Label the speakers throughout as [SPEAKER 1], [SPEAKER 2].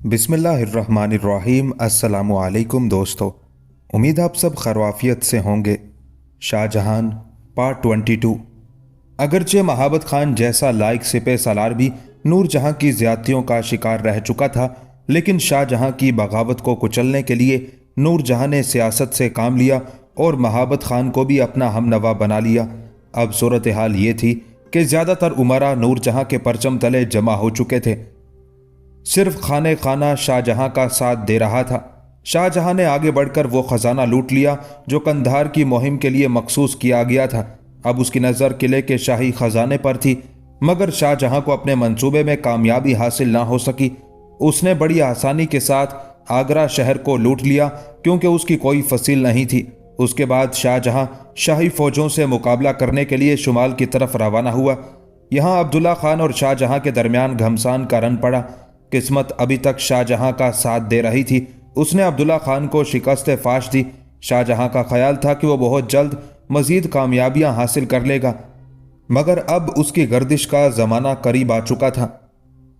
[SPEAKER 1] बिस्मिल्लाहिर्रहमानिर्रहीम। अस्सलामु अलैकुम दोस्तों, उम्मीद आप सब खैरियत से होंगे। शाहजहां पार्ट 22। अगरचे महाबत खान जैसा लायक सिपह सालार भी नूरजहां की ज्यादतियों का शिकार रह चुका था, लेकिन शाहजहां की बगावत को कुचलने के लिए नूरजहां ने सियासत से काम लिया और महाबत खान को भी अपना हमनवा बना लिया। अब सूरत हाल ये थी कि ज़्यादातर उमरा नूरजहां के परचम तले जमा हो चुके थे। सिर्फ खाने खाना शाहजहां का साथ दे रहा था। शाहजहां ने आगे बढ़कर वो खजाना लूट लिया जो कंधार की मुहिम के लिए मखसूस किया गया था। अब उसकी नज़र किले के शाही खजाने पर थी, मगर शाहजहां को अपने मंसूबे में कामयाबी हासिल ना हो सकी। उसने बड़ी आसानी के साथ आगरा शहर को लूट लिया क्योंकि उसकी कोई फसील नहीं थी। उसके बाद शाहजहां शाही फौजों से मुकाबला करने के लिए शुमाल की तरफ रवाना हुआ। यहाँ अब्दुल्ला खान और शाहजहां के दरमियान घमसान का रन पड़ा। किस्मत अभी तक शाहजहां का साथ दे रही थी। उसने अब्दुल्ला खान को शिकस्त फाश दी। शाहजहां का ख्याल था कि वो बहुत जल्द मजीद कामयाबियां हासिल कर लेगा, मगर अब उसकी गर्दिश का ज़माना करीब आ चुका था।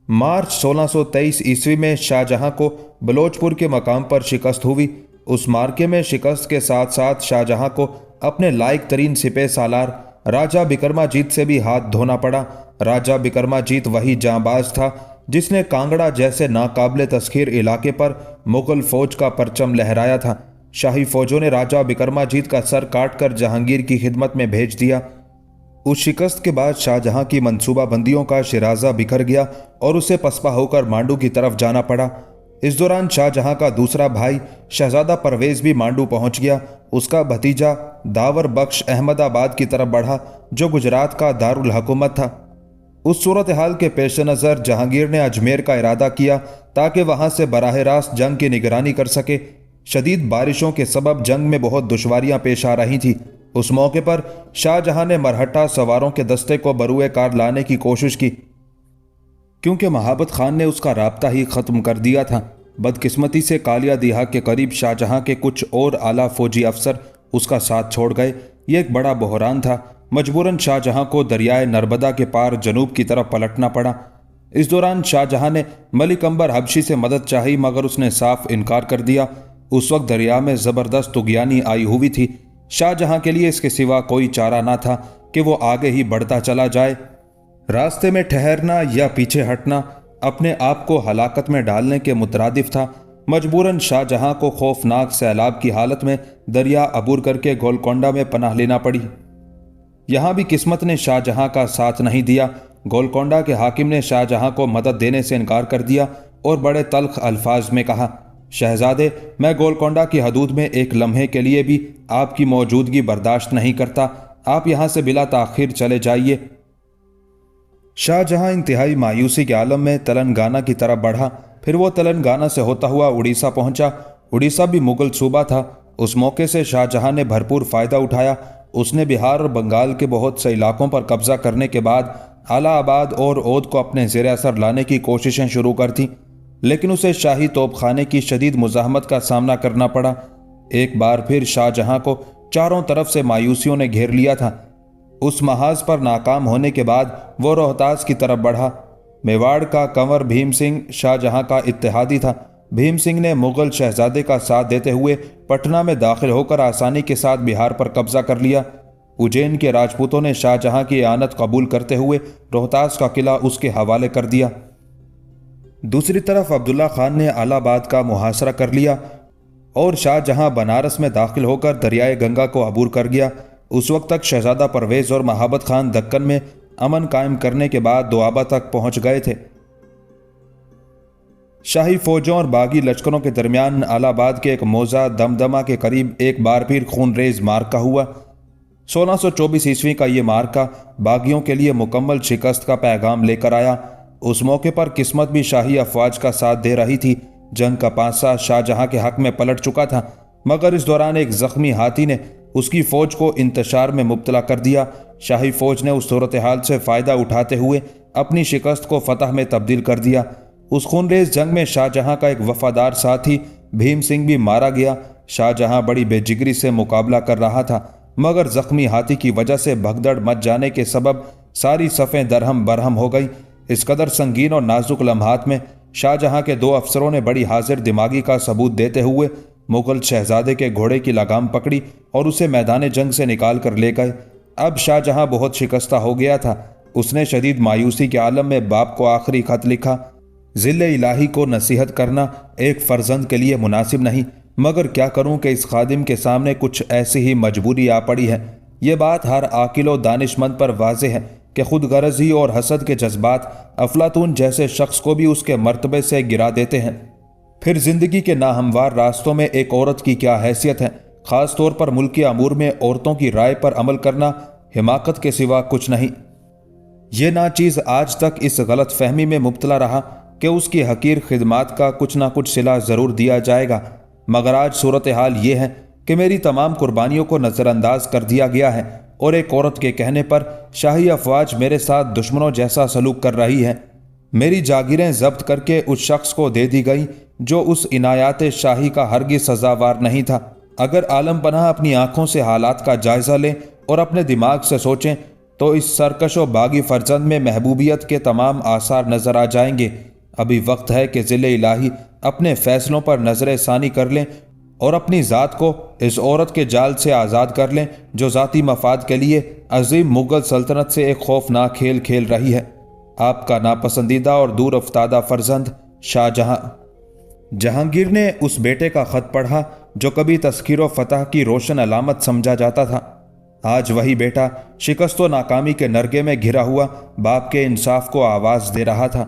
[SPEAKER 1] मार्च 1623 ईस्वी में शाहजहां को बलोचपुर के मकाम पर शिकस्त हुई। उस मार्के में शिकस्त के साथ साथ शाहजहां को अपने लायक तरीन सिपह सालार राजा बिक्रमाजीत से भी हाथ धोना पड़ा। राजा बिक्रमाजीत वही जांबाज था जिसने कांगड़ा जैसे नाकाबिले तस्खीर इलाके पर मुगल फौज का परचम लहराया था। शाही फौजों ने राजा बिक्रमाजीत का सर काटकर जहांगीर की खिदमत में भेज दिया। उस शिकस्त के बाद शाहजहां की मंसूबाबंदियों का शिराजा बिखर गया और उसे पसपा होकर मांडू की तरफ जाना पड़ा। इस दौरान शाहजहां का दूसरा भाई शहजादा परवेज भी मांडू पहुंच गया। उसका भतीजा दावर बख्श अहमदाबाद की तरफ बढ़ा जो गुजरात का दारुल हुकूमत था। उस सूरत हाल के पेश नज़र जहांगीर ने अजमेर का इरादा किया ताकि वहां से बराह रास्त जंग की निगरानी कर सके। शदीद बारिशों के सबब जंग में बहुत दुश्वारियां पेश आ रही थी। उस मौके पर शाहजहां ने मरहट्टा सवारों के दस्ते को बरूए कार लाने की कोशिश की, क्योंकि महाबत खान ने उसका राब्ता ही ख़त्म कर दिया था। बदकिस्मती से कालिया दिहा के करीब शाहजहां के कुछ और आला फौजी अफसर उसका साथ छोड़ गए। ये एक बड़ा बहरान था। मजबूरन शाहजहां को दरियाए नर्मदा के पार जनूब की तरफ पलटना पड़ा। इस दौरान शाहजहां ने मलिक अंबर हबशी से मदद चाही, मगर उसने साफ इनकार कर दिया। उस वक्त दरिया में ज़बरदस्त तुगयानी आई हुई थी। शाहजहां के लिए इसके सिवा कोई चारा ना था कि वो आगे ही बढ़ता चला जाए। रास्ते में ठहरना या पीछे हटना अपने आप को हलाकत में डालने के मुतरादिफ था। मजबूरन शाहजहां को खौफनाक सैलाब की हालत में दरिया अबूर करके गोलकोंडा में पनाह लेना पड़ी। यहां भी किस्मत ने शाहजहां का साथ नहीं दिया। गोलकोंडा के हाकिम ने शाहजहां को मदद देने से इनकार कर दिया और बड़े तल्ख अल्फाज में कहा, शहजादे, मैं गोलकोंडा की हदूद में एक लम्हे के लिए भी आपकी मौजूदगी बर्दाश्त नहीं करता। आप यहां से बिला ताखिर चले जाइए। शाहजहां इंतहाई मायूसी के आलम में तेलंगाना की तरफ बढ़ा। फिर वो तेलंगाना से होता हुआ उड़ीसा पहुंचा। उड़ीसा भी मुगल सूबा था। उस मौके से शाहजहां ने भरपूर फ़ायदा उठाया। उसने बिहार और बंगाल के बहुत से इलाकों पर कब्जा करने के बाद आलाबाद और ओद को अपने ज़ेर असर लाने की कोशिशें शुरू कर थीं, लेकिन उसे शाही तोपखाने की शदीद मुज़ाहमत का सामना करना पड़ा। एक बार फिर शाहजहां को चारों तरफ से मायूसियों ने घेर लिया था। उस महाज पर नाकाम होने के बाद वो रोहतास की तरफ बढ़ा। मेवाड़ का कंवर भीम सिंह शाहजहां का इत्तेहादी था। भीम सिंह ने मुगल शहजादे का साथ देते हुए पटना में दाखिल होकर आसानी के साथ बिहार पर कब्जा कर लिया। उज्जैन के राजपूतों ने शाहजहां की आनत कबूल करते हुए रोहतास का किला उसके हवाले कर दिया। दूसरी तरफ अब्दुल्ला खान ने अलाहाबाद का मुहासरा कर लिया और शाहजहां बनारस में दाखिल होकर दरियाए गंगा को अबूर कर गया। उस वक्त तक शहजादा परवेज और महाबत खान दक्कन में अमन कायम करने के बाद दोआबा तक पहुंच गए थे। शाही फौजों और बागी लश्करों के दरमियान अलाहाबाद के एक मौजा दमदमा के करीब एक बार फिर खूनरेज मार्का हुआ। 1624 ईस्वी का ये मार्का बागियों के लिए मुकम्मल शिकस्त का पैगाम लेकर आया। उस मौके पर किस्मत भी शाही अफवाज का साथ दे रही थी। जंग का पासा शाहजहां के हक में पलट चुका था, मगर इस दौरान एक जख्मी हाथी ने उसकी फौज को इंतशार में मुब्तला कर दिया। शाही फौज ने उस सूरत हाल से फ़ायदा उठाते हुए अपनी शिकस्त को फतह में तब्दील कर दिया। उस खूनरेज जंग में शाहजहां का एक वफादार साथी भीम सिंह भी मारा गया। शाहजहां बड़ी बेजिगरी से मुकाबला कर रहा था, मगर जख्मी हाथी की वजह से भगदड़ मच जाने के सबब सारी सफ़ें दरहम बरहम हो गई। इस कदर संगीन और नाजुक लम्हात में शाहजहां के 2 अफसरों ने बड़ी हाजिर दिमागी का सबूत देते हुए मुगल शहजादे के घोड़े की लगाम पकड़ी और उसे मैदान जंग से निकाल कर ले गए। अब शाहजहां बहुत शिकस्ता हो गया था। उसने शदीद मायूसी के आलम में बाप को आखिरी खत लिखा। ज़िले इलाही को नसीहत करना एक फर्जंद के लिए मुनासिब नहीं, मगर क्या करूं कि इस खादिम के सामने कुछ ऐसी ही मजबूरी आ पड़ी है। ये बात हर आकिल व दानिशमंद पर वाज़ेह है कि खुद गरजी और हसद के जज्बात अफलातून जैसे शख्स को भी उसके मर्तबे से गिरा देते हैं। फिर जिंदगी के नाहमवार रास्तों में एक औरत की क्या हैसियत है। ख़ास तौर पर मुल्की अमूर में औरतों की राय पर अमल करना हिमाकत के सिवा कुछ नहीं। ये नाचीज़ आज तक इस गलत फहमी में मुब्तला रहा कि उसकी हकीर खिदमात का कुछ ना कुछ सिला ज़रूर दिया जाएगा, मगर आज सूरत हाल ये है कि मेरी तमाम कुर्बानियों को नज़रअंदाज कर दिया गया है और एक औरत के कहने पर शाही अफवाज मेरे साथ दुश्मनों जैसा सलूक कर रही है। मेरी जागीरें जब्त करके उस शख्स को दे दी गई जो उस इनायात शाही का हरगिज़ सजावार नहीं था। अगर आलम पनाह अपनी आंखों से हालात का जायज़ा लें और अपने दिमाग से सोचें तो इस सरकश व बागी फर्जंद में महबूबियत के तमाम आसार नजर आ जाएंगे। अभी वक्त है कि ज़िले इलाही अपने फैसलों पर नजर सानी कर लें और अपनी ज़ात को इस औरत के जाल से आज़ाद कर लें जो ज़ाती मफाद के लिए अजीम मुगल सल्तनत से एक खौफनाक खेल खेल रही है। आपका नापसंदीदा और दूर अफ्तादा फर्जंद शाहजहां। जहांगीर ने उस बेटे का खत पढ़ा जो कभी तस्खीर व फतह की रोशन अलामत समझा जाता था। आज वही बेटा शिकस्त व नाकामी के नरगे में घिरा हुआ बाप के इंसाफ को आवाज़ दे रहा था।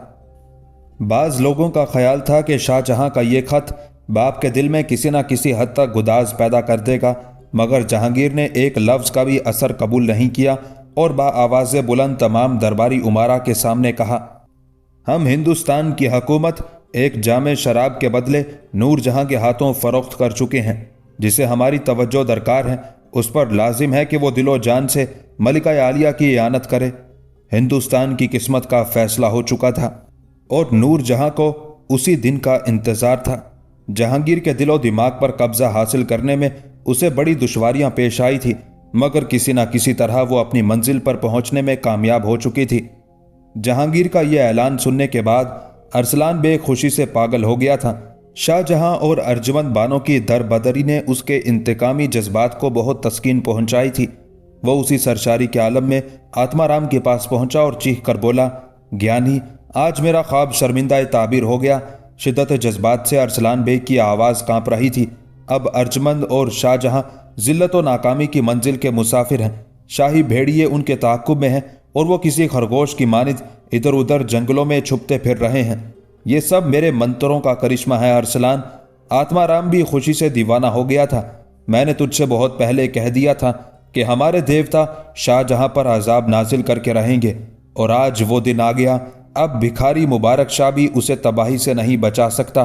[SPEAKER 1] बाज़ लोगों का ख्याल था कि शाहजहां का ये खत बाप के दिल में किसी न किसी हद तक गुदाज पैदा कर देगा, मगर जहांगीर ने एक लफ्ज़ का भी असर कबूल नहीं किया और बाआवाज़ बुलंद तमाम दरबारी उमारा के सामने कहा, हम हिंदुस्तान की हुकूमत एक जामे शराब के बदले नूर जहां के हाथों फ़रोख्त कर चुके हैं। जिसे हमारी तवज्जो दरकार है उस पर लाजिम है कि वो दिलो जान से मलिका आलिया की इयानत करे। हिंदुस्तान की किस्मत का फैसला हो चुका था और नूर जहां को उसी दिन का इंतज़ार था। जहांगीर के दिलो दिमाग पर कब्जा हासिल करने में उसे बड़ी दुश्वारियां पेश आई थी, मगर किसी न किसी तरह वो अपनी मंजिल पर पहुंचने में कामयाब हो चुकी थी। जहांगीर का यह ऐलान सुनने के बाद अरसलान बेग खुशी से पागल हो गया था। शाहजहां और अर्जुमंद बानों की दरबदरी ने उसके इंतकामी जज्बात को बहुत तस्कीन पहुंचाई थी। वह उसी सरशारी के आलम में आत्माराम के पास पहुंचा और चीख कर बोला, ज्ञानी, आज मेरा ख्वाब शर्मिंदा ताबीर हो गया। शिद्दत जज्बात से अरसलान बेग की आवाज़ कांप रही थी। अब अर्जुमंद और शाहजहां जिल्लत व नाकामी की मंजिल के मुसाफिर हैं। शाही भेड़िए उनके ताक़ुब में हैं और वो किसी खरगोश की मानिद इधर उधर जंगलों में छुपते फिर रहे हैं। ये सब मेरे मंत्रों का करिश्मा है अरसलान। आत्माराम भी खुशी से दीवाना हो गया था। मैंने तुझसे बहुत पहले कह दिया था कि हमारे देवता शाहजहां पर अजाब नाजिल करके रहेंगे, और आज वो दिन आ गया। अब भिखारी मुबारक शाह भी उसे तबाही से नहीं बचा सकता।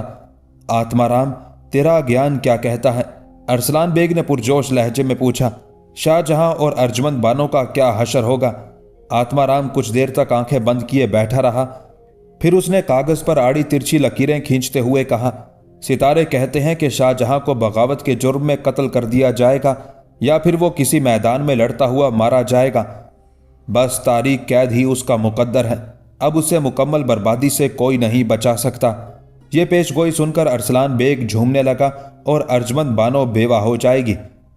[SPEAKER 1] आत्माराम, तेरा ज्ञान क्या कहता है? अरसलान बेग ने पुरजोश लहजे में पूछा। शाहजहां और अर्जुमंद बानों का क्या हशर होगा? आत्माराम कुछ देर तक आंखें बंद किए बैठा रहा। फिर उसने कागज पर आड़ी तिरछी लकीरें खींचते हुए कहा, सितारे कहते हैं कि शाहजहां को बगावत के जुर्म में कत्ल कर दिया जाएगा या फिर वो किसी मैदान में लड़ता हुआ मारा जाएगा। बस तारीख कैद ही उसका मुकद्दर है। अब उसे मुकम्मल बर्बादी से कोई नहीं बचा सकता। ये पेशगोई सुनकर अरसलान बेग झूमने लगा और अर्जुमंद बानो बेवा हो जाएगी।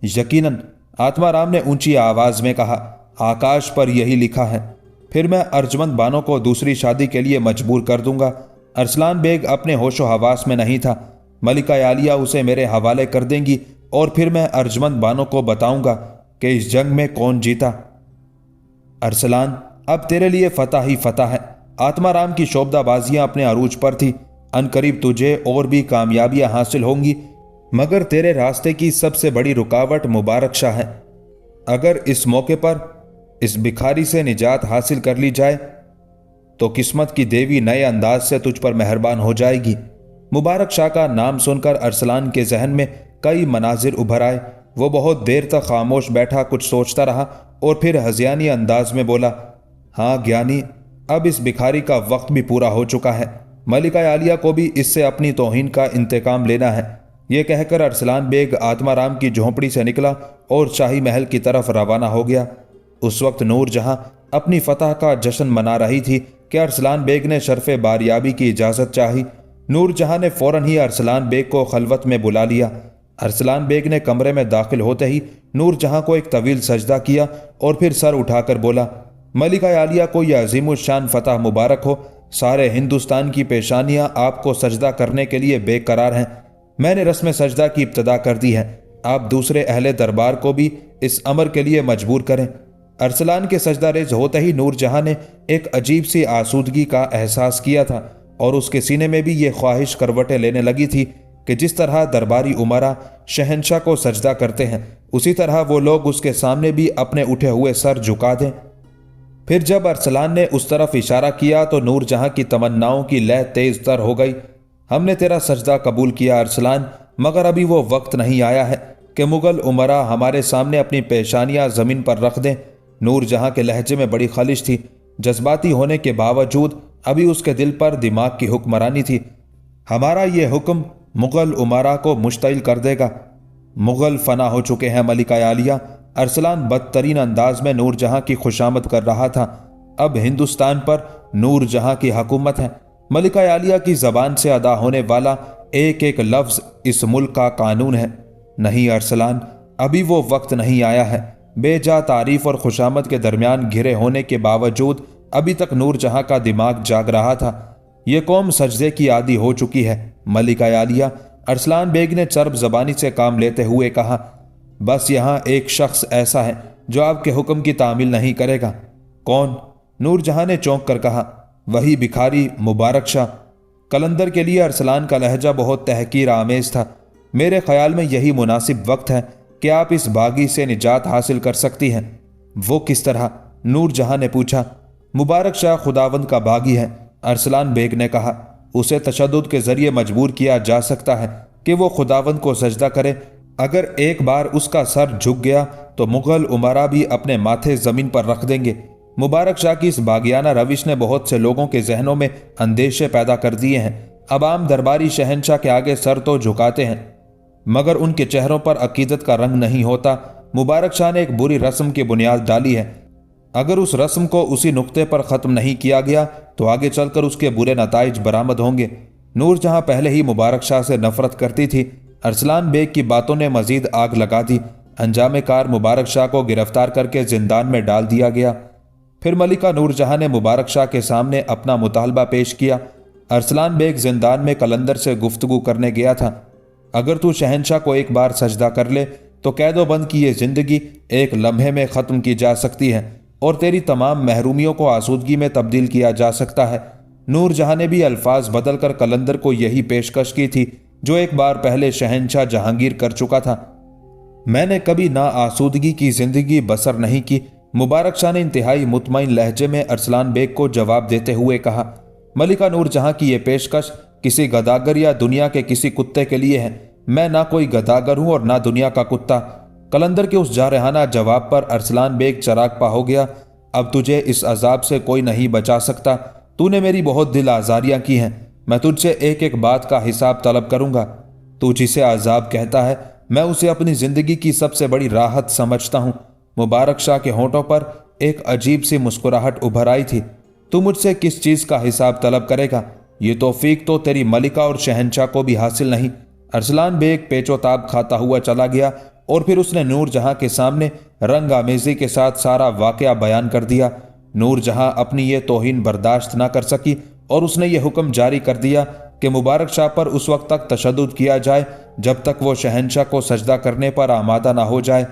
[SPEAKER 1] यकीनन, आत्माराम ने ऊंची आवाज में कहा, आकाश पर यही लिखा है। फिर मैं अर्जुमंद बानो को दूसरी शादी के लिए मजबूर कर दूंगा। अरसलान बेग अपने होशो हवास में नहीं था। मलिका आलिया उसे मेरे हवाले कर देंगी और फिर मैं अर्जुमंद बानो को बताऊंगा कि इस जंग में कौन जीता। अरसलान, अब तेरे लिए फतह ही फतह है। आत्माराम की शोबदाबाजियां अपने अरूज पर थी। अनकरीब तुझे और भी कामयाबियां हासिल होंगी, मगर तेरे रास्ते की सबसे बड़ी रुकावट मुबारक शाह है। अगर इस मौके पर इस भिखारी से निजात हासिल कर ली जाए तो किस्मत की देवी नए अंदाज से तुझ पर मेहरबान हो जाएगी। मुबारक शाह का नाम सुनकर अरसलान के जहन में कई मनाजिर उभर आए। वो बहुत देर तक खामोश बैठा कुछ सोचता रहा और फिर हज़ियानी अंदाज में बोला, हाँ ज्ञानी, अब इस भिखारी का वक्त भी पूरा हो चुका है। मलिका आलिया को भी इससे अपनी तौहीन का इंतकाम लेना है। یہ کہہ کر ارسلان بیگ آتما رام کی جھونپڑی سے نکلا اور شاہی محل کی طرف روانہ ہو گیا۔ اس وقت نور جہاں اپنی فتح کا جشن منا رہی تھی کہ ارسلان بیگ نے شرف باریابی کی اجازت چاہی۔ نور جہاں نے فوراً ہی ارسلان بیگ کو خلوت میں بلا لیا۔ ارسلان بیگ نے کمرے میں داخل ہوتے ہی نور جہاں کو ایک طویل سجدہ کیا اور پھر سر اٹھا کر بولا، ملکہ عالیہ کو یہ عظیم الشان فتح مبارک ہو۔ سارے ہندوستان کی پیشانیاں آپ کو سجدہ کرنے کے لیے بے قرار ہیں۔ میں نے رسم سجدہ کی ابتدا کر دی ہے، آپ دوسرے اہل دربار کو بھی اس امر کے لیے مجبور کریں۔ ارسلان کے سجدہ ریز ہوتے ہی نور جہاں نے ایک عجیب سی آسودگی کا احساس کیا تھا اور اس کے سینے میں بھی یہ خواہش کروٹیں لینے لگی تھی کہ جس طرح درباری امراء شہنشاہ کو سجدہ کرتے ہیں اسی طرح وہ لوگ اس کے سامنے بھی اپنے اٹھے ہوئے سر جھکا دیں۔ پھر جب ارسلان نے اس طرف اشارہ کیا تو نور جہاں کی تمناؤں کی لہ تیز تر ہو گئی۔ ہم نے تیرا سجدہ قبول کیا ارسلان، مگر ابھی وہ وقت نہیں آیا ہے کہ مغل امراء ہمارے سامنے اپنی پیشانیاں زمین پر رکھ دیں۔ نور جہاں کے لہجے میں بڑی خلش تھی، جذباتی ہونے کے باوجود ابھی اس کے دل پر دماغ کی حکمرانی تھی۔ ہمارا یہ حکم مغل امراء کو مشتعل کر دے گا۔ مغل فنا ہو چکے ہیں ملکہ عالیہ، ارسلان بدترین انداز میں نور جہاں کی خوشامد کر رہا تھا۔ اب ہندوستان پر نور جہاں کی حکومت ہے۔ ملکہ عالیہ کی زبان سے ادا ہونے والا ایک ایک لفظ اس ملک کا قانون ہے۔ نہیں ارسلان، ابھی وہ وقت نہیں آیا ہے۔ بے جا تعریف اور خوشامد کے درمیان گھرے ہونے کے باوجود ابھی تک نور جہاں کا دماغ جاگ رہا تھا۔ یہ قوم سجدے کی عادی ہو چکی ہے ملکہ عالیہ، ارسلان بیگ نے چرب زبانی سے کام لیتے ہوئے کہا۔ بس یہاں ایک شخص ایسا ہے جو آپ کے حکم کی تعمیل نہیں کرے گا۔ کون؟ نور جہاں نے چونک کر کہا۔ وہی بھکاری مبارک شاہ۔ قلندر کے لیے ارسلان کا لہجہ بہت تحقیر آمیز تھا۔ میرے خیال میں یہی مناسب وقت ہے کہ آپ اس باغی سے نجات حاصل کر سکتی ہیں۔ وہ کس طرح؟ نور جہاں نے پوچھا۔ مبارک شاہ خداوند کا باغی ہے، ارسلان بیگ نے کہا۔ اسے تشدد کے ذریعے مجبور کیا جا سکتا ہے کہ وہ خداوند کو سجدہ کرے۔ اگر ایک بار اس کا سر جھک گیا تو مغل امراء بھی اپنے ماتھے زمین پر رکھ دیں گے۔ مبارک شاہ کی اس باغیانہ روش نے بہت سے لوگوں کے ذہنوں میں اندیشے پیدا کر دیے ہیں۔ اب عام درباری شہنشاہ کے آگے سر تو جھکاتے ہیں مگر ان کے چہروں پر عقیدت کا رنگ نہیں ہوتا۔ مبارک شاہ نے ایک بری رسم کی بنیاد ڈالی ہے، اگر اس رسم کو اسی نقطے پر ختم نہیں کیا گیا تو آگے چل کر اس کے برے نتائج برآمد ہوں گے۔ نور جہاں پہلے ہی مبارک شاہ سے نفرت کرتی تھی، ارسلان بیگ کی باتوں نے مزید آگ لگا دی۔ انجام کار مبارک شاہ کو گرفتار کر کے زندان میں ڈال دیا گیا۔ پھر ملکہ نور جہاں نے مبارک شاہ کے سامنے اپنا مطالبہ پیش کیا۔ ارسلان بیگ زندان میں قلندر سے گفتگو کرنے گیا تھا۔ اگر تو شہنشاہ کو ایک بار سجدہ کر لے تو قید و بند کی یہ زندگی ایک لمحے میں ختم کی جا سکتی ہے اور تیری تمام محرومیوں کو آسودگی میں تبدیل کیا جا سکتا ہے۔ نور جہاں نے بھی الفاظ بدل کر قلندر کو یہی پیشکش کی تھی جو ایک بار پہلے شہنشاہ جہانگیر کر چکا تھا۔ میں نے کبھی نا آسودگی کی زندگی بسر نہیں کی، مبارک شاہ نے انتہائی مطمئن لہجے میں ارسلان بیگ کو جواب دیتے ہوئے کہا۔ ملکہ نور جہاں کی یہ پیشکش کسی گداگر یا دنیا کے کسی کتے کے لیے ہے۔ میں نہ کوئی گداگر ہوں اور نہ دنیا کا کتا۔ قلندر کے اس جارحانہ جواب پر ارسلان بیگ چراغ پا ہو گیا۔ اب تجھے اس عذاب سے کوئی نہیں بچا سکتا۔ تو نے میری بہت دل آزاریاں کی ہیں، میں تجھ سے ایک ایک بات کا حساب طلب کروں گا۔ تو جسے عذاب کہتا ہے میں اسے اپنی زندگی کی سب سے بڑی راحت سمجھتا ہوں۔ مبارک شاہ کے ہونٹوں پر ایک عجیب سی مسکراہٹ ابھر آئی تھی۔ تو مجھ سے کس چیز کا حساب طلب کرے گا؟ یہ توفیق تو تیری ملکہ اور شہنشاہ کو بھی حاصل نہیں۔ ارسلان بیگ پیچ و تاب کھاتا ہوا چلا گیا اور پھر اس نے نور جہاں کے سامنے رنگ آمیزی کے ساتھ سارا واقعہ بیان کر دیا۔ نور جہاں اپنی یہ توہین برداشت نہ کر سکی اور اس نے یہ حکم جاری کر دیا کہ مبارک شاہ پر اس وقت تک تشدد کیا جائے جب تک وہ شہنشاہ کو سجدہ کرنے پر آمادہ نہ ہو جائے۔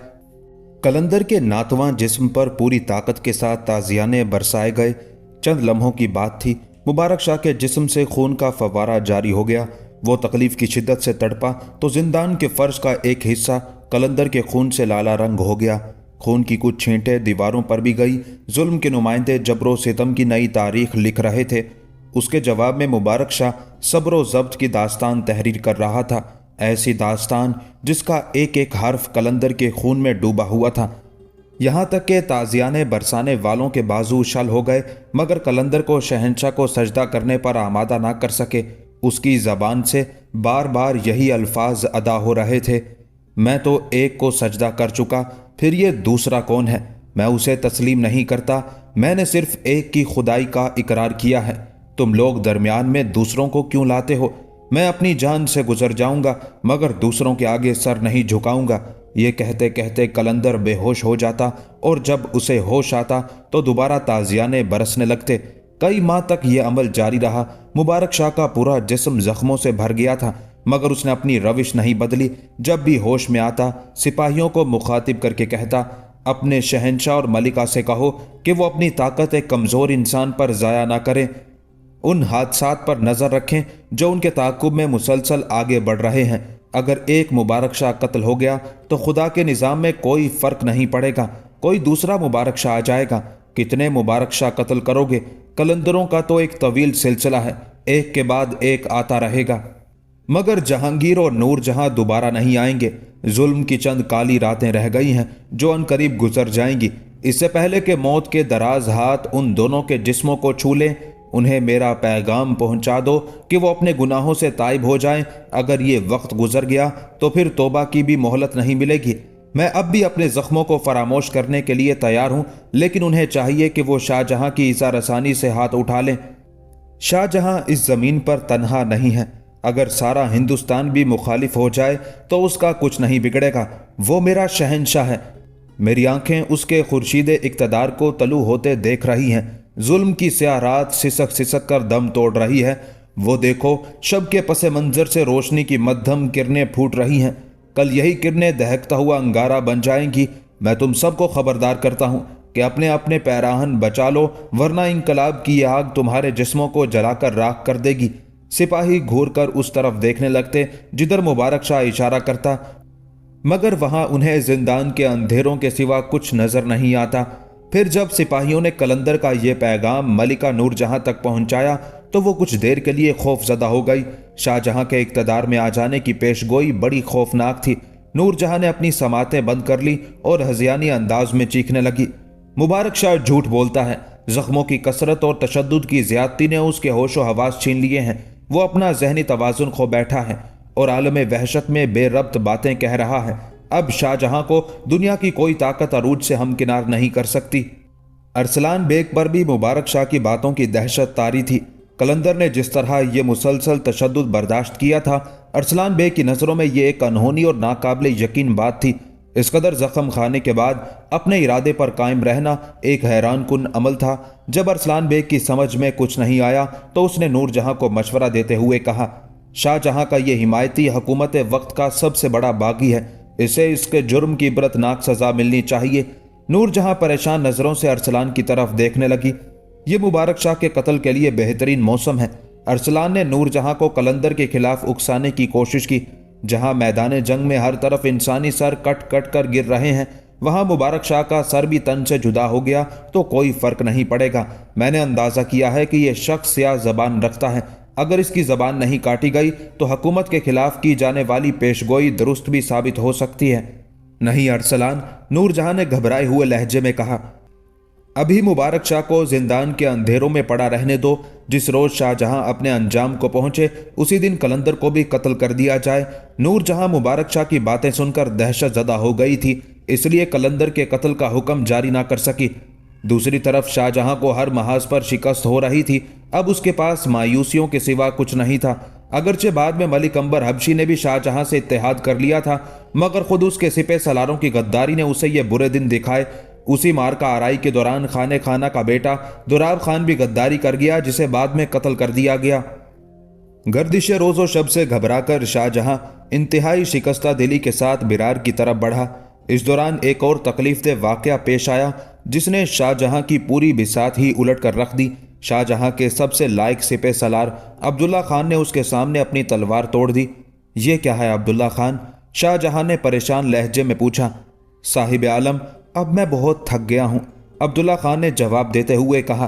[SPEAKER 1] قلندر کے ناتواں جسم پر پوری طاقت کے ساتھ تازیانے برسائے گئے۔ چند لمحوں کی بات تھی، مبارک شاہ کے جسم سے خون کا فوارہ جاری ہو گیا۔ وہ تکلیف کی شدت سے تڑپا تو زندان کے فرش کا ایک حصہ قلندر کے خون سے لالا رنگ ہو گیا۔ خون کی کچھ چھینٹیں دیواروں پر بھی گئی۔ ظلم کے نمائندے جبر و ستم کی نئی تاریخ لکھ رہے تھے۔ اس کے جواب میں مبارک شاہ صبر و ضبط کی داستان تحریر کر رہا تھا، ایسی داستان جس کا ایک ایک حرف قلندر کے خون میں ڈوبا ہوا تھا۔ یہاں تک کہ تازیانے برسانے والوں کے بازو شل ہو گئے مگر قلندر کو شہنشاہ کو سجدہ کرنے پر آمادہ نہ کر سکے۔ اس کی زبان سے बार बार यही अल्फाज अदा हो रहे थे, मैं तो एक को सजदा कर चुका, फिर ये दूसरा कौन है? मैं उसे तस्लीम नहीं करता, मैंने सिर्फ एक की खुदाई का इकरार किया है। तुम लोग दरमियान में दूसरों को क्यों लाते हो? मैं अपनी जान से गुजर जाऊंगा मगर दूसरों के आगे सर नहीं झुकाऊंगा। ये कहते कहते कलंदर बेहोश हो जाता और जब उसे होश आता तो दोबारा ताजियाने बरसने लगते। कई माह तक ये अमल जारी रहा। मुबारक शाह का पूरा जिस्म जख्मों से भर गया था मगर उसने अपनी रविश नहीं बदली। जब भी होश में आता सिपाहियों को मुखातिब करके कहता, अपने शहंशाह और मलिका से कहो कि वो अपनी ताकत एक कमज़ोर इंसान पर ज़ाया ना करें। उन हादसात पर नज़र रखें जो उनके ताक़ुब में मुसलसल आगे बढ़ रहे हैं। अगर एक मुबारक शाह कत्ल हो गया तो खुदा के निज़ाम में कोई फ़र्क नहीं पड़ेगा, कोई दूसरा मुबारक शाह आ जाएगा। कितने मुबारक शाह कत्ल करोगे? कलंदरों का तो एक तवील सिलसिला है, एक के बाद एक आता रहेगा। मगर जहांगीर और नूरजहां दोबारा नहीं आएंगे। जुल्म की चंद काली रातें रह गई हैं जो अनकरीब गुजर जाएंगी। इससे पहले कि मौत के दराज हाथ उन दोनों के जिस्मों को छू लें, उन्हें मेरा पैगाम पहुंचा दो कि वो अपने गुनाहों से ताइब हो जाएं। अगर ये वक्त गुजर गया तो फिर तौबा की भी मोहलत नहीं मिलेगी। मैं अब भी अपने जख्मों को फरामोश करने के लिए तैयार हूं, लेकिन उन्हें चाहिए कि वो शाहजहां की इज़ा रसानी से हाथ उठा लें। शाहजहां इस ज़मीन पर तन्हा नहीं है। अगर सारा हिंदुस्तान भी मुखालिफ हो जाए तो उसका कुछ नहीं बिगड़ेगा। वो मेरा शहंशाह है। मेरी आंखें उसके खुर्शीद इक़्तिदार को तलू होते देख रही हैं। जुल्म की स्याह रात सिसक सिसक कर दम तोड़ रही है। वो देखो, शब के पसे मंजर से रोशनी की मध्यम किरणें फूट रही हैं। कल यही किरणें दहकता हुआ अंगारा बन जाएंगी। मैं तुम सबको खबरदार करता हूँ कि अपने अपने पैराहन बचा लो, वरना इंकलाब की यह आग तुम्हारे जिस्मों को जलाकर राख कर देगी। सिपाही घूर कर उस तरफ देखने लगते जिधर मुबारक शाह इशारा करता, मगर वहां उन्हें जिंदान के अंधेरों के सिवा कुछ नजर नहीं आता। फिर जब सिपाहियों ने कलंदर का यह पैगाम मलिका नूरजहां तक पहुंचाया तो वो कुछ देर के लिए खौफजदा हो गई। शाहजहां के इक़्तिदार में आ जाने की पेशगोई बड़ी खौफनाक थी। नूरजहां ने अपनी समातें बंद कर ली और हज़ियानी अंदाज में चीखने लगी, मुबारक शाह झूठ बोलता है। जख्मों की कसरत और तशद्दुद की ज्यादती ने उसके होशो हवास छीन लिए हैं। वो अपना जहनी तवाजुन खो बैठा है और आलम वहशत में बेरब्त बातें कह रहा है। अब शाहजहां को दुनिया की कोई ताकत अरूज से हमकिनार नहीं कर सकती। अरसलान बेग पर भी मुबारक शाह की बातों की दहशत तारी थी। कलंदर ने जिस तरह ये मुसलसल तशद्दुद बर्दाश्त किया था, अरसलान बेग की नज़रों में ये एक अनहोनी और नाकाबिले यकीन बात थी। इस कदर जख्म खाने के बाद अपने इरादे पर कायम रहना एक हैरान कुन अमल था। जब अरसलान बेग की समझ में कुछ नहीं आया तो उसने नूरजहां को मशवरा देते हुए कहा, शाहजहां का ये हिमायती हुकूमत वक्त का सबसे बड़ा बागी है, इसे इसके जुर्म की इबरतनाक सजा मिलनी चाहिए। नूरजहां परेशान नजरों से अरसलान की तरफ देखने लगी। ये मुबारक शाह के कत्ल के लिए बेहतरीन मौसम है। अरसलान ने नूरजहां को कलंदर के खिलाफ उकसाने की कोशिश की। जहां मैदान जंग में हर तरफ इंसानी सर कट कट कर गिर रहे हैं, वहां मुबारक शाह का सर भी तन से जुदा हो गया तो कोई फर्क नहीं पड़ेगा। मैंने अंदाजा किया है कि यह शख्स स्याह जबान रखता है। अगर इसकी जबान नहीं काटी गई तो हुकूमत के खिलाफ की जाने वाली पेशगोई दुरुस्त भी साबित हो सकती है। नहीं अरसलान, नूरजहां ने घबराए हुए लहजे में कहा, अभी मुबारक शाह को जिंदान के अंधेरों में पड़ा रहने दो। जिस रोज शाहजहां अपने अंजाम को पहुंचे उसी दिन कलंदर को भी कत्ल कर दिया जाए। नूरजहां मुबारक शाह की बातें सुनकर दहशत ज़दा हो गई थी, इसलिए कलंदर के कत्ल का हुक्म जारी ना कर सकी। दूसरी तरफ शाहजहां को हर महाज पर शिकस्त हो रही थी। अब उसके पास मायूसियों के सिवा कुछ नहीं था। अगरचे बाद में मलिक अंबर हबशी ने भी शाहजहां से इत्तेहाद कर लिया था, मगर खुद उसके सिपे सलारों की गद्दारी ने उसे ये बुरे दिन दिखाए। उसी मार का आराई के दौरान खाने खाना का बेटा दुराब खान भी गद्दारी कर गया, जिसे बाद में कत्ल कर दिया गया। गर्दिश रोज़ो शब से घबराकर शाहजहां इंतहाई शिकस्ता दिली के साथ बिरार की तरफ बढ़ा। इस दौरान एक और तकलीफ दे वाक़या पेश आया जिसने शाहजहां की पूरी बिसात ही उलट कर रख दी। शाहजहां के सबसे लायक सिपे सलार अब्दुल्ला खान ने उसके सामने अपनी तलवार तोड़ दी। ये क्या है अब्दुल्ला खान? शाहजहां ने परेशान लहजे में पूछा। साहिब आलम, अब मैं बहुत थक गया हूं, अब्दुल्ला खान ने जवाब देते हुए कहा।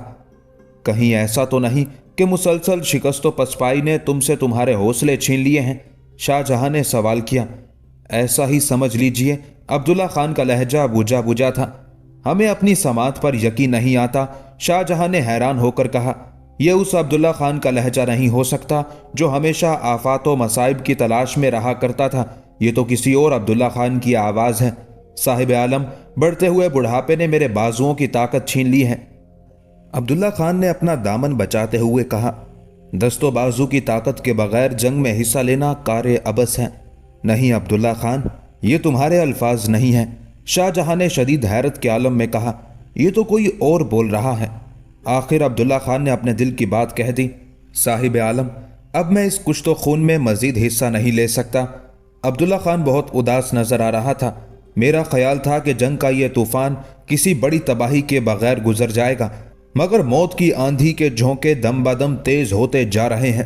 [SPEAKER 1] कहीं ऐसा तो नहीं कि मुसलसल शिकस्त पसपाई ने तुमसे तुम्हारे हौसले छीन लिए हैं? शाहजहां ने सवाल किया। ऐसा ही समझ लीजिए, अब्दुल्ला खान का लहजा बुझा बुझा था। हमें अपनी समात पर यकीन नहीं आता, शाहजहां ने हैरान होकर कहा। یہ اس عبداللہ خان کا لہجہ نہیں ہو سکتا جو ہمیشہ آفات و مصائب کی تلاش میں رہا کرتا تھا، یہ تو کسی اور عبداللہ خان کی آواز ہے۔ صاحب عالم، بڑھتے ہوئے بڑھاپے نے میرے بازوؤں کی طاقت چھین لی ہے۔ عبداللہ خان نے اپنا دامن بچاتے ہوئے کہا، دست و بازو کی طاقت کے بغیر جنگ میں حصہ لینا کار عبث ہے۔ نہیں عبداللہ خان، یہ تمہارے الفاظ نہیں ہیں۔ شاہ جہاں نے شدید حیرت کے عالم میں کہا، یہ تو کوئی اور بول رہا ہے۔ آخر عبداللہ خان نے اپنے دل کی بات کہہ دی، صاحب عالم، اب میں اس کشت و خون میں مزید حصہ نہیں لے سکتا۔ عبداللہ خان بہت اداس نظر آ رہا تھا۔ میرا خیال تھا کہ جنگ کا یہ طوفان کسی بڑی تباہی کے بغیر گزر جائے گا، مگر موت کی آندھی کے جھونکے دم بدم تیز ہوتے جا رہے ہیں۔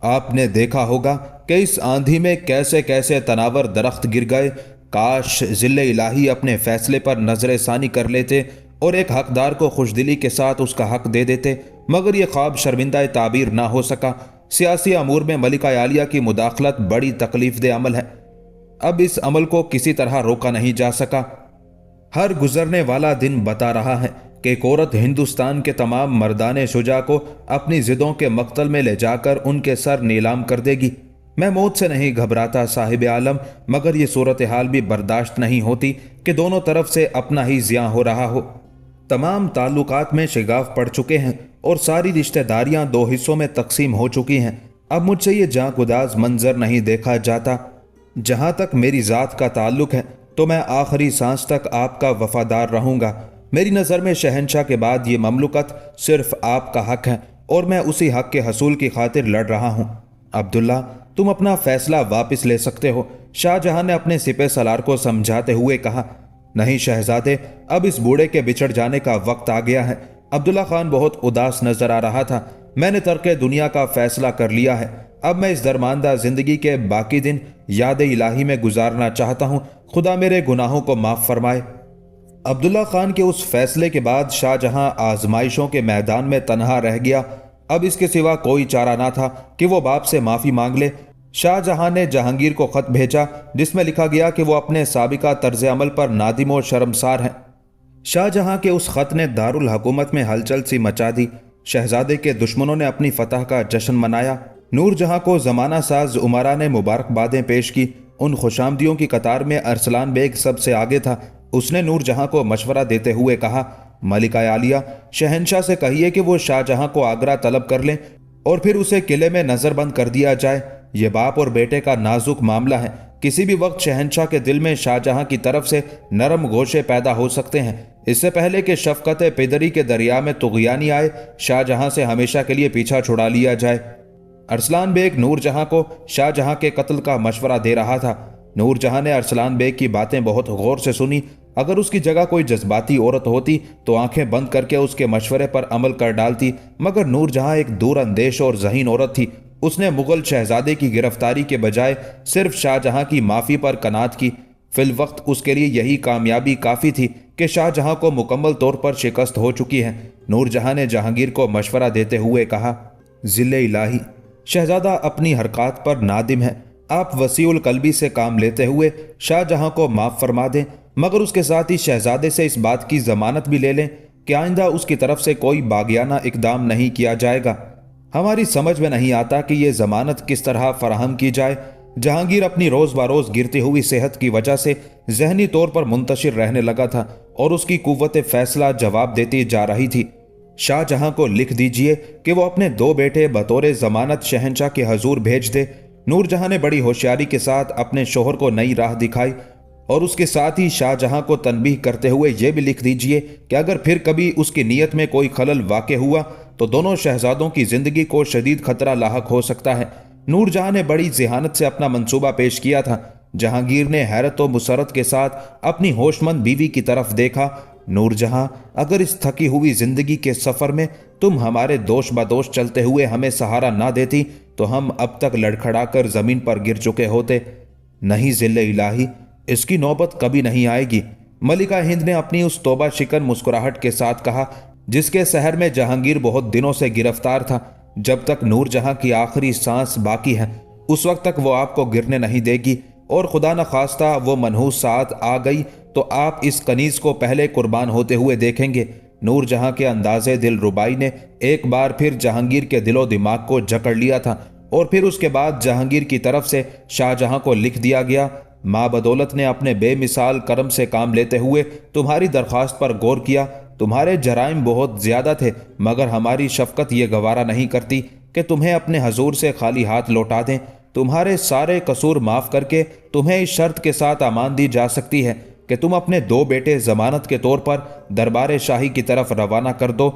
[SPEAKER 1] آپ نے دیکھا ہوگا کہ اس آندھی میں کیسے کیسے تناور درخت گر گئے۔ کاش ذل الہی اپنے فیصلے پر نظر ثانی کر لیتے اور ایک حقدار کو خوشدلی کے ساتھ اس کا حق دے دیتے، مگر یہ خواب شرمندہ تعبیر نہ ہو سکا۔ سیاسی امور میں ملکہ عالیہ کی مداخلت بڑی تکلیف دہ عمل ہے۔ اب اس عمل کو کسی طرح روکا نہیں جا سکا۔ ہر گزرنے والا دن بتا رہا ہے کہ ایک عورت ہندوستان کے تمام مردان شجاع کو اپنی ضدوں کے مقتل میں لے جا کر ان کے سر نیلام کر دے گی۔ میں موت سے نہیں گھبراتا صاحب عالم، مگر یہ صورتحال بھی برداشت نہیں ہوتی کہ دونوں طرف سے اپنا ہی زیاں ہو رہا ہو۔ تمام تعلقات میں شگاف پڑ چکے ہیں اور ساری رشتہ داریاں دو حصوں میں تقسیم ہو چکی ہیں۔ اب مجھ سے یہ جاں گداز منظر نہیں دیکھا جاتا۔ جہاں تک میری ذات کا تعلق ہے تو میں آخری سانس تک آپ کا وفادار رہوں گا۔ میری نظر میں شہنشاہ کے بعد یہ مملکت صرف آپ کا حق ہے اور میں اسی حق کے حصول کی خاطر لڑ رہا ہوں۔ عبداللہ، تم اپنا فیصلہ واپس لے سکتے ہو، شاہ جہاں نے اپنے سپہ سالار کو سمجھاتے ہوئے کہا۔ نہیں شہزادے، اب اس بوڑھے کے بچھڑ جانے کا وقت آ گیا ہے۔ عبداللہ خان بہت اداس نظر آ رہا تھا۔ میں نے ترک دنیا کا فیصلہ کر لیا ہے۔ اب میں اس درماندہ زندگی کے باقی دن یاد الہی میں گزارنا چاہتا ہوں۔ خدا میرے گناہوں کو معاف فرمائے۔ عبداللہ خان کے اس فیصلے کے بعد شاہ جہاں آزمائشوں کے میدان میں تنہا رہ گیا۔ اب اس کے سوا کوئی چارہ نہ تھا کہ وہ باپ سے معافی مانگ لے۔ شاہ جہاں نے جہانگیر کو خط بھیجا جس میں لکھا گیا کہ وہ اپنے سابقہ طرز عمل پر نادم و شرمسار ہیں۔ شاہ جہاں کے اس خط نے دارالحکومت میں ہلچل سی مچا دی۔ شہزادے کے دشمنوں نے اپنی فتح کا جشن منایا۔ نور جہاں کو زمانہ ساز عمرا نے مبارکبادیں پیش کی۔ ان خوشامدیوں کی قطار میں ارسلان بیگ سب سے آگے تھا۔ اس نے نور جہاں کو مشورہ دیتے ہوئے کہا، ملکہ عالیہ، شہنشاہ سے کہیے کہ وہ شاہ جہاں کو آگرہ طلب کر لیں اور پھر اسے قلعے میں نظر بند کر دیا جائے۔ یہ باپ اور بیٹے کا نازک معاملہ ہے۔ کسی بھی وقت شہنشاہ کے دل میں شاہ جہاں کی طرف سے نرم گوشے پیدا ہو سکتے ہیں۔ اس سے پہلے کہ شفقت پدری کے دریا میں طغیانی آئے، شاہ جہاں سے ہمیشہ کے لیے پیچھا چھڑا لیا جائے۔ ارسلان بیگ نور جہاں کو شاہ جہاں کے قتل کا مشورہ دے رہا تھا۔ نور جہاں نے ارسلان بیگ کی باتیں بہت غور سے سنی۔ اگر اس کی جگہ کوئی جذباتی عورت ہوتی تو آنکھیں بند کر کے اس کے مشورے پر عمل کر ڈالتی، مگر نور جہاں ایک دور اندیش اور ذہین عورت تھی۔ اس نے مغل شہزادے کی گرفتاری کے بجائے صرف شاہ جہاں کی معافی پر قناعت کی۔ فی الوقت اس کے لیے یہی کامیابی کافی تھی کہ شاہ جہاں کو مکمل طور پر شکست ہو چکی ہے۔ نور جہاں نے جہانگیر کو مشورہ دیتے ہوئے کہا، ذل الہی، شہزادہ اپنی حرکات پر نادم ہے۔ آپ وسیع القلبی سے کام لیتے ہوئے شاہ جہاں کو معاف فرما دیں، مگر اس کے ساتھ ہی شہزادے سے اس بات کی ضمانت بھی لے لیں کہ آئندہ اس کی طرف سے کوئی باغیانہ اقدام نہیں کیا جائے گا۔ ہماری سمجھ میں نہیں آتا کہ یہ ضمانت کس طرح فراہم کی جائے۔ جہانگیر اپنی روز بروز گرتی ہوئی صحت کی وجہ سے ذہنی طور پر منتشر رہنے لگا تھا اور اس کی قوت فیصلہ جواب دیتی جا رہی تھی۔ شاہ جہاں کو لکھ دیجئے کہ وہ اپنے دو بیٹے بطور ضمانت شہنشاہ کے حضور بھیج دے۔ نور جہاں نے بڑی ہوشیاری کے ساتھ اپنے شوہر کو نئی راہ دکھائی اور اس کے ساتھ ہی شاہ جہاں کو تنبیہ کرتے ہوئے یہ بھی لکھ دیجئے کہ اگر پھر کبھی اس کی نیت میں کوئی خلل واقع ہوا تو دونوں شہزادوں کی زندگی کو شدید خطرہ لاحق ہو سکتا ہے۔ نور جہاں نے بڑی ذہانت سے اپنا منصوبہ پیش کیا تھا۔ جہانگیر نے حیرت و مسرت کے ساتھ اپنی ہوش مند بیوی کی طرف دیکھا۔ نور جہاں، اگر اس تھکی ہوئی زندگی کے سفر میں تم ہمارے دوش بدوش چلتے ہوئے ہمیں سہارا نہ دیتی تو ہم اب تک لڑکھڑا کر زمین پر گر چکے ہوتے۔ نہیں ذل الہی، اس کی نوبت کبھی نہیں آئے گی، ملکہ ہند نے اپنی اس توبہ شکن مسکراہٹ کے ساتھ کہا جس کے سحر میں جہانگیر بہت دنوں سے گرفتار تھا۔ جب تک نور جہاں کی آخری سانس باقی ہے اس وقت تک وہ آپ کو گرنے نہیں دے گی، اور خدا نخواستہ وہ منحوس ساعت آ گئی تو آپ اس کنیز کو پہلے قربان ہوتے ہوئے دیکھیں گے۔ نور جہاں کے اندازے دل ربائی نے ایک بار پھر جہانگیر کے دل و دماغ کو جکڑ لیا تھا، اور پھر اس کے بعد جہانگیر کی طرف سے شاہ جہاں کو لکھ دیا گیا: ماں بدولت نے اپنے بے مثال کرم سے کام لیتے ہوئے تمہاری درخواست پر غور کیا۔ تمہارے جرائم بہت زیادہ تھے، مگر ہماری شفقت یہ گوارا نہیں کرتی کہ تمہیں اپنے حضور سے خالی ہاتھ لوٹا دیں۔ تمہارے سارے قصور معاف کر کے تمہیں اس شرط کے ساتھ امان دی جا سکتی ہے کہ تم اپنے 2 بیٹے ضمانت کے طور پر دربار شاہی کی طرف روانہ کر دو۔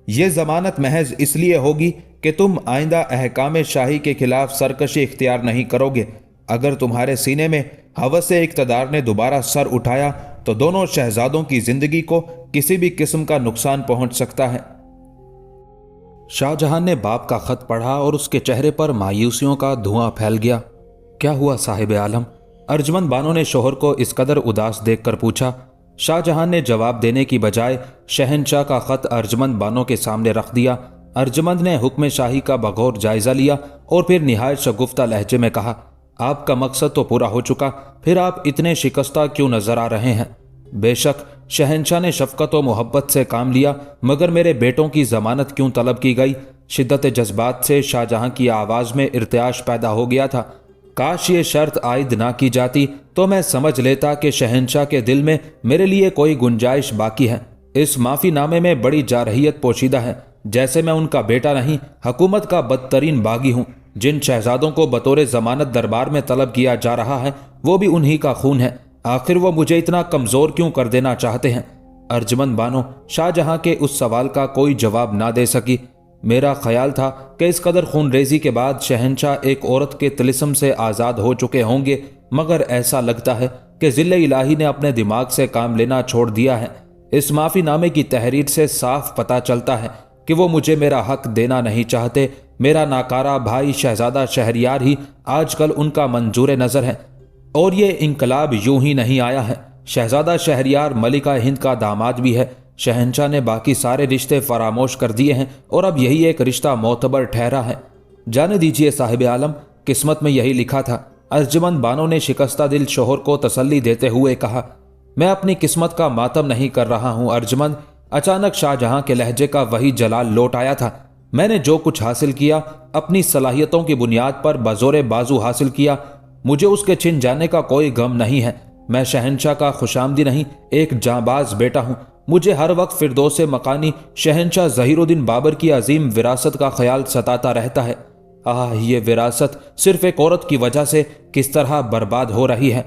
[SPEAKER 1] یہ ضمانت محض اس لیے ہوگی کہ تم آئندہ احکام شاہی کے خلاف سرکشی اختیار نہیں کرو گے۔ اگر تمہارے سینے میں ہوس اقتدار نے دوبارہ سر اٹھایا تو دونوں شہزادوں کی زندگی کو کسی بھی قسم کا نقصان پہنچ سکتا ہے۔ شاہ جہاں نے باپ کا خط پڑھا اور اس کے چہرے پر مایوسیوں کا دھواں پھیل گیا۔ کیا ہوا صاحب عالم؟ ارجمند بانو نے شوہر کو اس قدر اداس دیکھ کر پوچھا۔ شاہ جہاں نے جواب دینے کی بجائے شہنشاہ کا خط ارجمند بانو کے سامنے رکھ دیا۔ ارجمند نے حکم شاہی کا بغور جائزہ لیا اور پھر نہایت شگفتہ لہجے میں کہا: آپ کا مقصد تو پورا ہو چکا، پھر آپ اتنے شکستہ کیوں نظر آ رہے ہیں؟ بے شک شہنشاہ نے شفقت و محبت سے کام لیا، مگر میرے بیٹوں کی ضمانت کیوں طلب کی گئی؟ شدت جذبات سے شاہ جہاں کی آواز میں ارتعاش پیدا ہو گیا تھا۔ کاش یہ شرط عائد نہ کی جاتی تو میں سمجھ لیتا کہ شہنشاہ کے دل میں میرے لیے کوئی گنجائش باقی ہے۔ اس معافی نامے میں بڑی جارحیت پوشیدہ ہے، جیسے میں ان کا بیٹا نہیں، حکومت کا بدترین باغی ہوں۔ جن شہزادوں کو بطور ضمانت دربار میں طلب کیا جا رہا ہے وہ بھی انہی کا خون ہے۔ آخر وہ مجھے اتنا کمزور کیوں کر دینا چاہتے ہیں؟ ارجمند بانو شاہ جہاں کے اس سوال کا کوئی جواب نہ دے سکی۔ میرا خیال تھا کہ اس قدر خون ریزی کے بعد شہنشاہ ایک عورت کے طلسم سے آزاد ہو چکے ہوں گے، مگر ایسا لگتا ہے کہ ذل الہی نے اپنے دماغ سے کام لینا چھوڑ دیا ہے۔ اس معافی نامے کی تحریر سے صاف پتہ چلتا ہے کہ وہ مجھے میرا حق دینا نہیں چاہتے۔ میرا ناکارہ بھائی شہزادہ شہریار ہی آج کل ان کا منظور نظر ہے، اور یہ انقلاب یوں ہی نہیں آیا ہے۔ شہزادہ شہریار ملکہ ہند کا داماد بھی ہے۔ شہنشاہ نے باقی سارے رشتے فراموش کر دیے ہیں اور اب یہی ایک رشتہ معتبر ٹھہرا ہے۔ جانے دیجئے صاحب عالم، قسمت میں یہی لکھا تھا۔ ارجمند بانو نے شکستہ دل شوہر کو تسلی دیتے ہوئے کہا: میں اپنی قسمت کا ماتم نہیں کر رہا ہوں ارجمند۔ اچانک شاہ جہاں کے لہجے کا وہی جلال لوٹ آیا تھا۔ میں نے جو کچھ حاصل کیا اپنی صلاحیتوں کی بنیاد پر بزور بازو حاصل کیا۔ مجھے اس کے چھن جانے کا کوئی غم نہیں ہے۔ میں شہنشاہ کا خوشامدی نہیں، ایک جانباز بیٹا ہوں۔ مجھے ہر وقت فردوس مکانی شہنشاہ ظہیر الدین بابر کی عظیم وراثت کا خیال ستاتا رہتا ہے۔ یہ وراثت صرف ایک عورت کی وجہ سے کس طرح برباد ہو رہی ہے۔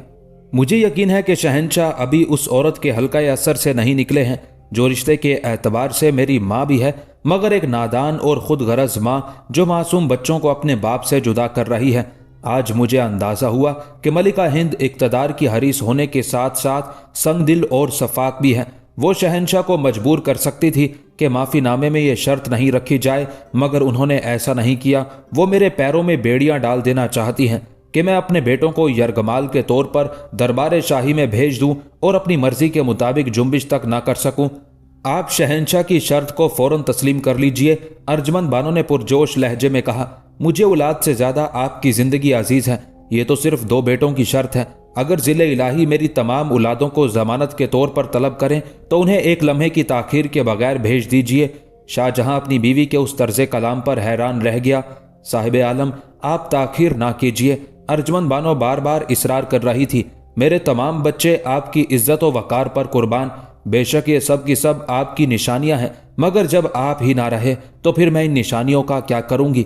[SPEAKER 1] مجھے یقین ہے کہ شہنشاہ ابھی اس عورت کے حلقہ اثر سے نہیں نکلے ہیں جو رشتے کے اعتبار سے میری ماں بھی ہے، مگر ایک نادان اور خود غرض ماں جو معصوم بچوں کو اپنے باپ سے جدا کر رہی ہے۔ آج مجھے اندازہ ہوا کہ ملکہ ہند اقتدار کی حریص ہونے کے ساتھ ساتھ سنگ دل اور شفاق بھی ہے۔ وہ شہنشاہ کو مجبور کر سکتی تھی کہ معافی نامے میں یہ شرط نہیں رکھی جائے، مگر انہوں نے ایسا نہیں کیا۔ وہ میرے پیروں میں بیڑیاں ڈال دینا چاہتی ہیں کہ میں اپنے بیٹوں کو یرغمال کے طور پر دربار شاہی میں بھیج دوں اور اپنی مرضی کے مطابق جنبش تک نہ کر سکوں۔ آپ شہنشاہ کی شرط کو فوراً تسلیم کر لیجئے، ارجمند بانو نے پرجوش لہجے میں کہا۔ مجھے اولاد سے زیادہ آپ کی زندگی عزیز ہے۔ یہ تو صرف 2 بیٹوں کی شرط ہے۔ اگر ذل الہی میری تمام اولادوں کو ضمانت کے طور پر طلب کریں تو انہیں ایک لمحے کی تاخیر کے بغیر بھیج دیجئے۔ شاہ جہاں اپنی بیوی کے اس طرز کلام پر حیران رہ گیا۔ صاحب عالم، آپ تاخیر نہ کیجئے، ارجمند بانو بار بار اصرار کر رہی تھی۔ میرے تمام بچے آپ کی عزت و وقار پر قربان۔ بے شک یہ سب کی سب آپ کی نشانیاں ہیں، مگر جب آپ ہی نہ رہے تو پھر میں ان نشانیوں کا کیا کروں گی؟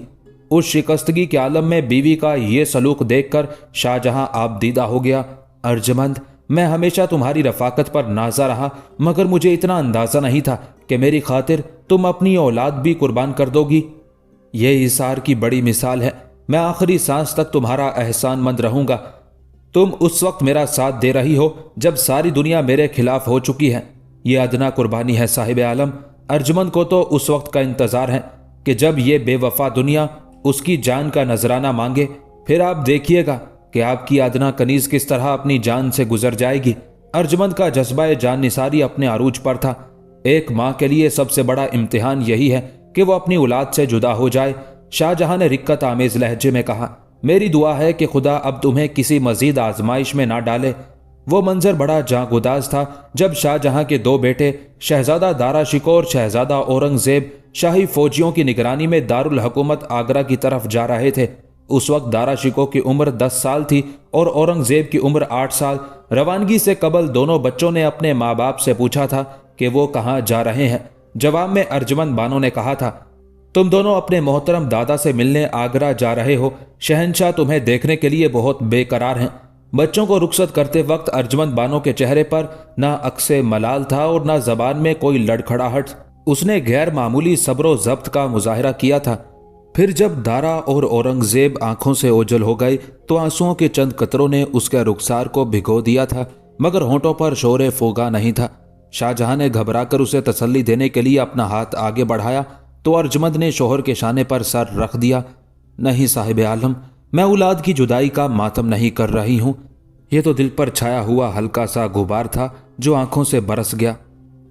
[SPEAKER 1] اس شکستگی کے عالم میں بیوی کا یہ سلوک دیکھ کر شاہ جہاں آپ دیدہ ہو گیا۔ ارجمند، میں ہمیشہ تمہاری رفاقت پر نازا رہا، مگر مجھے اتنا اندازہ نہیں تھا کہ میری خاطر تم اپنی اولاد بھی قربان کر دو گی۔ یہ ایثار کی بڑی مثال ہے۔ میں آخری سانس تک تمہارا احسان مند رہوں گا۔ تم اس وقت میرا ساتھ دے رہی ہو جب ساری دنیا میرے خلاف ہو چکی ہے۔ یہ ادنا قربانی ہے صاحب عالم۔ ارجمند کو تو اس وقت کا انتظار ہے کہ جب یہ بے وفا دنیا اس کی جان کا نذرانہ مانگے، پھر آپ دیکھیے گا کہ آپ کی ادنا کنیز کس طرح اپنی جان سے گزر جائے گی۔ ارجمند کا جذبہ جان نثاری اپنے عروج پر تھا۔ ایک ماں کے لیے سب سے بڑا امتحان یہی ہے کہ وہ اپنی اولاد سے جدا ہو جائے۔ شاہ جہاں نے رقت آمیز لہجے میں کہا: میری دعا ہے کہ خدا اب تمہیں کسی مزید آزمائش میں نہ ڈالے۔ वो मंजर बड़ा जागुदाज था जब शाहजहां के दो बेटे शहजादा दारा शिकोह और शहजादा औरंगजेब शाही फौजियों की निगरानी में दारुल हुकूमत आगरा की तरफ जा रहे थे। उस वक्त दारा शिकोह की उम्र 10 साल थी और औरंगजेब की उम्र 8 साल। रवानगी से कबल दोनों बच्चों ने अपने माँ बाप से पूछा था कि वो कहाँ जा रहे हैं। जवाब में अर्जुमंद बानो ने कहा था, तुम दोनों अपने मोहतरम दादा से मिलने आगरा जा रहे हो। शहंशाह तुम्हें देखने के लिए बहुत बेकरार हैं। बच्चों को रुखसत करते वक्त अर्जुमंद बानो के चेहरे पर ना अक्से मलाल था और ना जबान में कोई लड़खड़ाहट। उसने गैर मामूली सब्र व ज़ब्त का मुजाहरा किया था। फिर जब दारा और औरंगजेब आंखों से ओझल हो गए तो आंसुओं के चंद कतरों ने उसके रुखसार को भिगो दिया था, मगर होंठों पर शोरे फोगा नहीं था। शाहजहां ने घबराकर उसे तसल्ली देने के लिए अपना हाथ आगे बढ़ाया तो अर्जुमंद ने शोहर के शाने पर सर रख दिया। नहीं साहिब आलम, मैं औलाद की जुदाई का मातम नहीं कर रही हूं। यह तो दिल पर छाया हुआ हल्का सा गुबार था जो आंखों से बरस गया।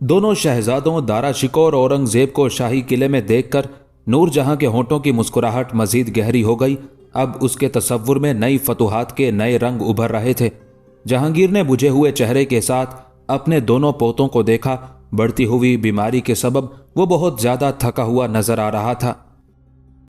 [SPEAKER 1] दोनों शहजादों दारा शिकोह और औरंगजेब को शाही किले में देखकर नूरजहां के होंठों की मुस्कुराहट मजीद गहरी हो गई। अब उसके तसव्वुर में नई फतूहात के नए रंग उभर रहे थे। जहांगीर ने बुझे हुए चेहरे के साथ अपने दोनों पोतों को देखा। बढ़ती हुई बीमारी के सबब वो बहुत ज्यादा थका हुआ नजर आ रहा था।